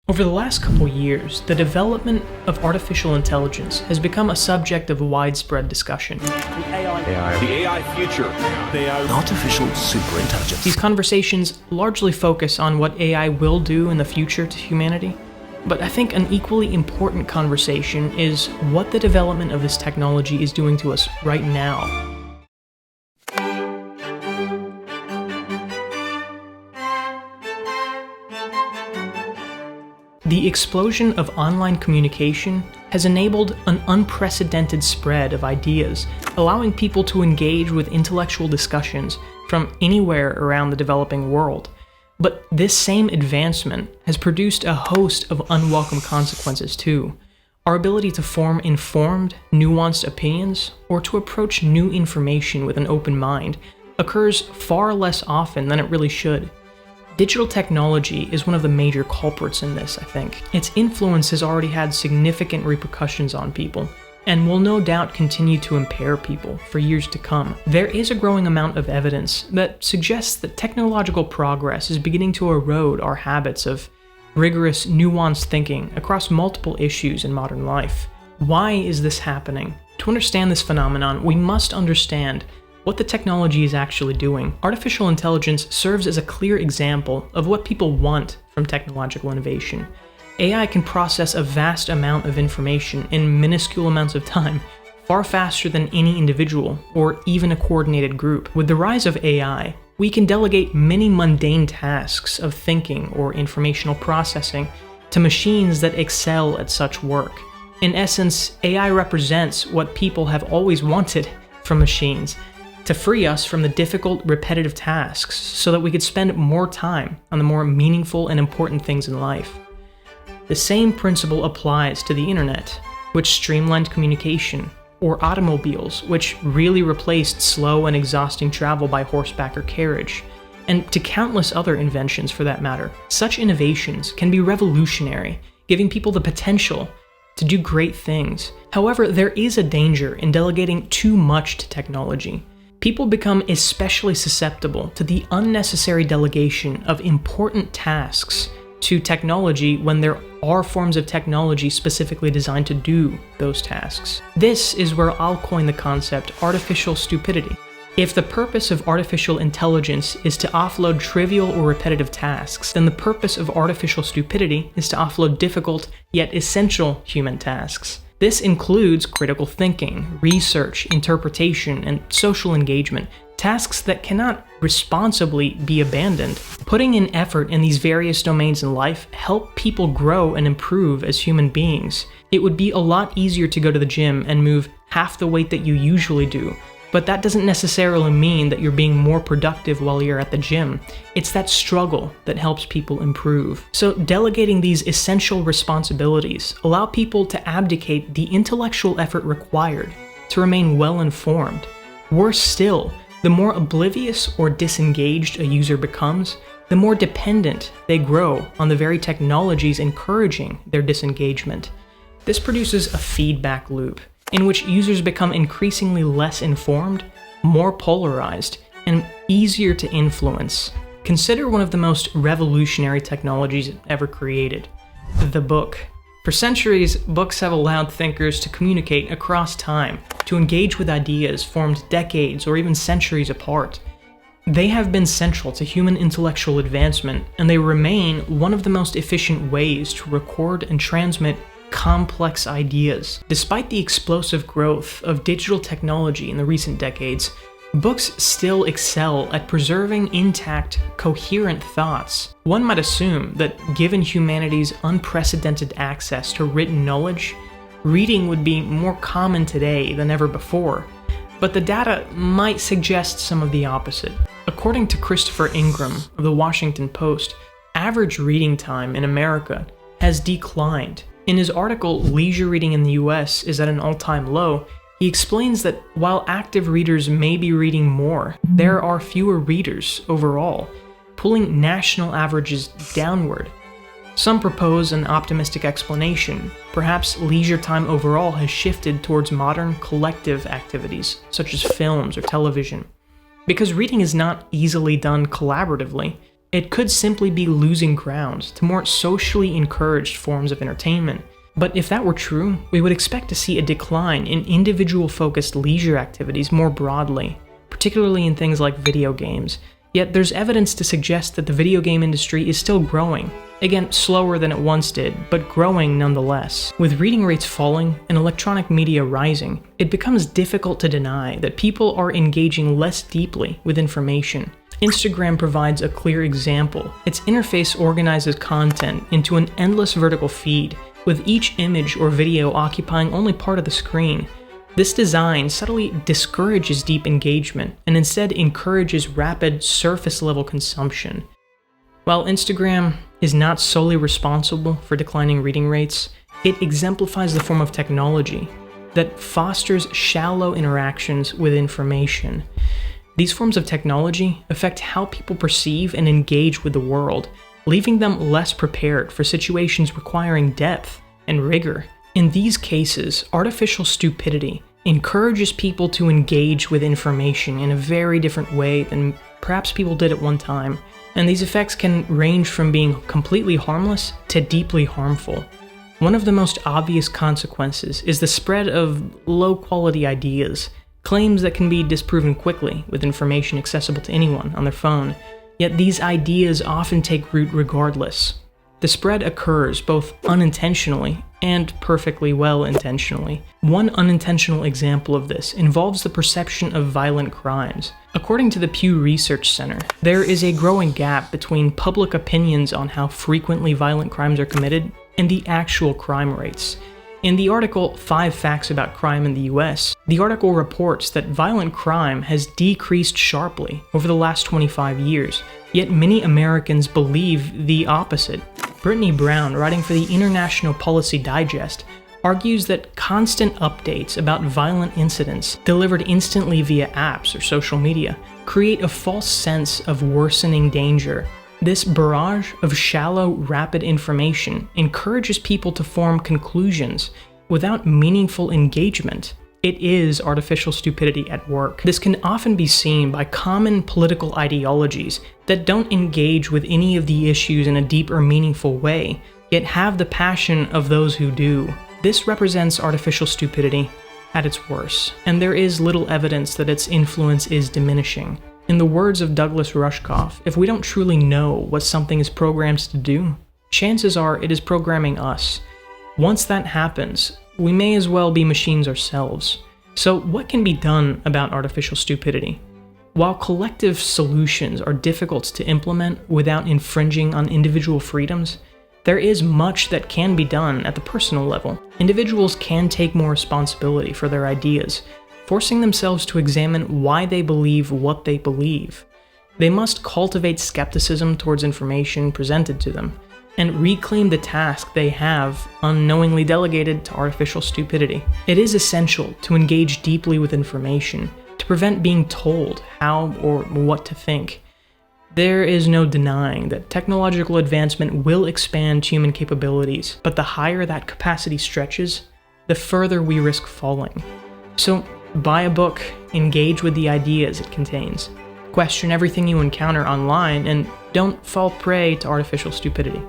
Over the last couple years, the development of artificial intelligence has become a subject of widespread discussion. The AI future. Artificial superintelligence. These conversations largely focus on what AI will do in the future to humanity, but I think an equally important conversation is what the development of this technology is doing to us right now. The explosion of online communication has enabled an unprecedented spread of ideas, allowing people to engage with intellectual discussions from anywhere around the developing world. But this same advancement has produced a host of unwelcome consequences too. Our ability to form informed, nuanced opinions, or to approach new information with an open mind, occurs far less often than it really should. Digital technology is one of the major culprits in this, I think. Its influence has already had significant repercussions on people, and will no doubt continue to impair people for years to come. There is a growing amount of evidence that suggests that technological progress is beginning to erode our habits of rigorous, nuanced thinking across multiple issues in modern life. Why is this happening? To understand this phenomenon, we must understand what the technology is actually doing. Artificial intelligence serves as a clear example of what people want from technological innovation. AI can process a vast amount of information in minuscule amounts of time, far faster than any individual or even a coordinated group. With the rise of AI, we can delegate many mundane tasks of thinking or informational processing to machines that excel at such work. In essence, AI represents what people have always wanted from machines: to free us from the difficult, repetitive tasks so that we could spend more time on the more meaningful and important things in life. The same principle applies to the internet, which streamlined communication, or automobiles, which really replaced slow and exhausting travel by horseback or carriage, and to countless other inventions for that matter. Such innovations can be revolutionary, giving people the potential to do great things. However, there is a danger in delegating too much to technology. People become especially susceptible to the unnecessary delegation of important tasks to technology when there are forms of technology specifically designed to do those tasks. This is where I'll coin the concept artificial stupidity. If the purpose of artificial intelligence is to offload trivial or repetitive tasks, then the purpose of artificial stupidity is to offload difficult yet essential human tasks. This includes critical thinking, research, interpretation, and social engagement, tasks that cannot responsibly be abandoned. Putting in effort in these various domains in life help people grow and improve as human beings. It would be a lot easier to go to the gym and move half the weight that you usually do, but that doesn't necessarily mean that you're being more productive while you're at the gym. It's that struggle that helps people improve. So delegating these essential responsibilities allow people to abdicate the intellectual effort required to remain well-informed. Worse still, the more oblivious or disengaged a user becomes, the more dependent they grow on the very technologies encouraging their disengagement. This produces a feedback loop in which users become increasingly less informed, more polarized, and easier to influence. Consider one of the most revolutionary technologies ever created: the book. For centuries, books have allowed thinkers to communicate across time, to engage with ideas formed decades or even centuries apart. They have been central to human intellectual advancement, and they remain one of the most efficient ways to record and transmit complex ideas. Despite the explosive growth of digital technology in the recent decades, books still excel at preserving intact, coherent thoughts. One might assume that given humanity's unprecedented access to written knowledge, reading would be more common today than ever before, but the data might suggest some of the opposite. According to Christopher Ingram of the Washington Post, average reading time in America has declined. In his article, Leisure Reading in the US is at an all-time low, he explains that while active readers may be reading more, there are fewer readers overall, pulling national averages downward. Some propose an optimistic explanation. Perhaps leisure time overall has shifted towards modern collective activities, such as films or television. Because reading is not easily done collaboratively, It could simply be losing ground to more socially encouraged forms of entertainment. But if that were true, we would expect to see a decline in individual-focused leisure activities more broadly, particularly in things like video games. Yet there's evidence to suggest that the video game industry is still growing. Again, slower than it once did, but growing nonetheless. With reading rates falling and electronic media rising, it becomes difficult to deny that people are engaging less deeply with information. Instagram provides a clear example. Its interface organizes content into an endless vertical feed, with each image or video occupying only part of the screen. This design subtly discourages deep engagement and instead encourages rapid, surface-level consumption. While Instagram is not solely responsible for declining reading rates, it exemplifies the form of technology that fosters shallow interactions with information. These forms of technology affect how people perceive and engage with the world, leaving them less prepared for situations requiring depth and rigor. In these cases, artificial stupidity encourages people to engage with information in a very different way than perhaps people did at one time, and these effects can range from being completely harmless to deeply harmful. One of the most obvious consequences is the spread of low-quality ideas, claims that can be disproven quickly with information accessible to anyone on their phone, yet these ideas often take root regardless. The spread occurs both unintentionally and perfectly well intentionally. One unintentional example of this involves the perception of violent crimes. According to the Pew Research Center, there is a growing gap between public opinions on how frequently violent crimes are committed and the actual crime rates. In the article 5 Facts About Crime in the US, the article reports that violent crime has decreased sharply over the last 25 years, yet many Americans believe the opposite. Brittany Brown, writing for the International Policy Digest, argues that constant updates about violent incidents delivered instantly via apps or social media create a false sense of worsening danger. This barrage of shallow, rapid information encourages people to form conclusions without meaningful engagement. It is artificial stupidity at work. This can often be seen by common political ideologies that don't engage with any of the issues in a deep or meaningful way, yet have the passion of those who do. This represents artificial stupidity at its worst, and there is little evidence that its influence is diminishing. In the words of Douglas Rushkoff, if we don't truly know what something is programmed to do, chances are it is programming us. Once that happens, we may as well be machines ourselves. So what can be done about artificial stupidity? While collective solutions are difficult to implement without infringing on individual freedoms, there is much that can be done at the personal level. Individuals can take more responsibility for their ideas, forcing themselves to examine why they believe what they believe. They must cultivate skepticism towards information presented to them, and reclaim the task they have unknowingly delegated to artificial stupidity. It is essential to engage deeply with information, to prevent being told how or what to think. There is no denying that technological advancement will expand human capabilities, but the higher that capacity stretches, the further we risk falling. So, buy a book, engage with the ideas it contains, question everything you encounter online, and don't fall prey to artificial stupidity.